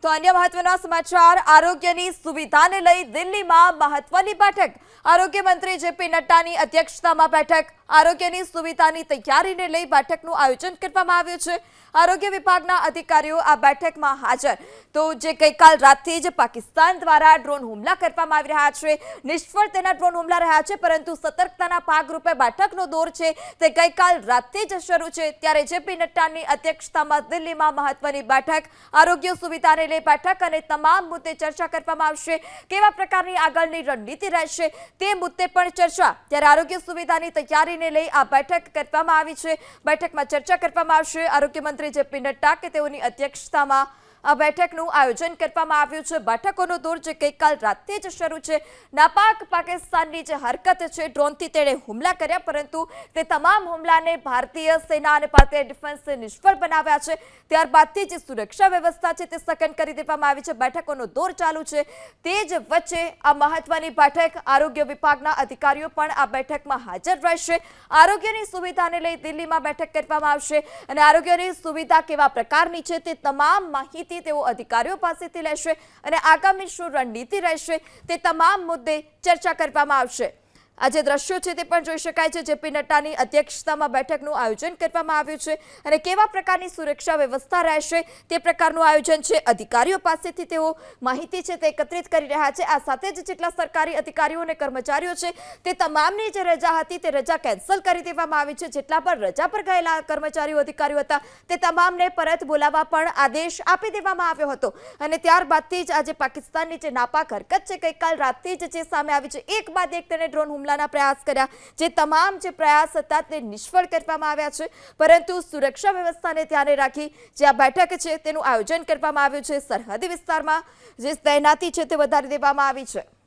તો અન્ય મહત્વના સમાચાર આરોગ્યની સુવિધાને લઈ દિલ્હીમાં મહત્વની બેઠક આરોગ્ય મંત્રી જેપી નડ્ડાની અધ્યક્ષતામાં બેઠક આરોગ્યની સુવિધાની તૈયારીને લઈ બેઠકનું આયોજન કરવામાં આવ્યું છે આરોગ્ય વિભાગના અધિકારીઓ આ બેઠકમાં હાજર તો જે ગઈકાલ રાતથી જ પાકિસ્તાન દ્વારા ડ્રોન હુમલા કરવામાં આવી રહ્યા છે નિષ્ફળ તેના ડ્રોન હુમલા રહ્યા છે પરંતુ સતર્કતાના ભાગરૂપે બેઠકનો દોર છે તે ગઈકાલ રાતથી જ શરૂ છે ત્યારે જેપી નડ્ડાની અધ્યક્ષતામાં દિલ્હીમાં મહત્વની બેઠક આરોગ્ય સુવિધાને લઈ બેઠક અને તમામ મુદ્દે ચર્ચા કરવામાં આવશે કેવા પ્રકારની આગળની રણનીતિ રહેશે તે મુદ્દે પણ ચર્ચા ત્યારે આરોગ્ય સુવિધાની તૈયારીને લઈ આ બેઠક કરવામાં આવી છે બેઠકમાં ચર્ચા કરવામાં આવશે આરોગ્ય મંત્રી જેપી નડ્ડા કે તેઓની અધ્યક્ષતામાં આ બેઠકનું આયોજન કરવામાં આવ્યું છે બેઠકોનો દોર જે ગઈકાલ રાતથી જ શરૂ છે નાપાક પાકિસ્તાનની જે હરકત છે ડ્રોનથી તેણે હુમલા કર્યા પરંતુ તે તમામ હુમલાને ભારતીય સેના અને ભારતીય ડિફેન્સે નિષ્ફળ બનાવ્યા છે ત્યારબાદથી જે સુરક્ષા વ્યવસ્થા છે તે સઘન કરી દેવામાં આવી છે બેઠકોનો દોર ચાલુ છે તે જ વચ્ચે આ મહત્વની બેઠક આરોગ્ય વિભાગના અધિકારીઓ પણ આ બેઠકમાં હાજર રહેશે આરોગ્યની સુવિધાને લઈ દિલ્હીમાં બેઠક કરવામાં આવશે અને આરોગ્યની સુવિધા કેવા પ્રકારની છે તે તમામ માહિતી તેઓ અધિકારીઓ પાસેથી લેશે અને આગામી શું રણનીતિ રહેશે તે તમામ મુદ્દે ચર્ચા કરવામાં આવશે આ જે દ્રશ્યો છે તે પણ જોઈ શકાય છે જેપી નડ્ડાની અધ્યક્ષતામાં બેઠકનું આયોજન કરવામાં આવ્યું છે અને કેવા પ્રકારની સુરક્ષા વ્યવસ્થા રહેશે તે પ્રકારનું આયોજન છે અધિકારીઓ પાસેથી તેઓ માહિતી છે તે એકત્રિત કરી રહ્યા છે આ સાથે જ જેટલા સરકારી અધિકારીઓ અને કર્મચારીઓ છે તે તમામની જે રજા હતી તે રજા કેન્સલ કરી દેવામાં આવી છે જેટલા પણ રજા પર ગયેલા કર્મચારીઓ અધિકારીઓ હતા તે તમામને પરત બોલાવવા પણ આદેશ આપી દેવામાં આવ્યો હતો અને ત્યારબાદથી જ આજે પાકિસ્તાનની જે નાપાક હરકત છે ગઈકાલ રાતથી જ જે સામે આવી છે એક બાદ એક તેને ડ્રોન હુમલા પ્રયાસ કર્યા જે તમામ જે પ્રયાસ હતા તે નિષ્ફળ કરવામાં આવ્યા છે પરંતુ સુરક્ષા વ્યવસ્થાને ધ્યાને રાખી જે આ બેઠક છે તેનું આયોજન કરવામાં આવ્યું છે સરહદી વિસ્તારમાં જે તૈનાતી છે તે વધારી દેવામાં આવી છે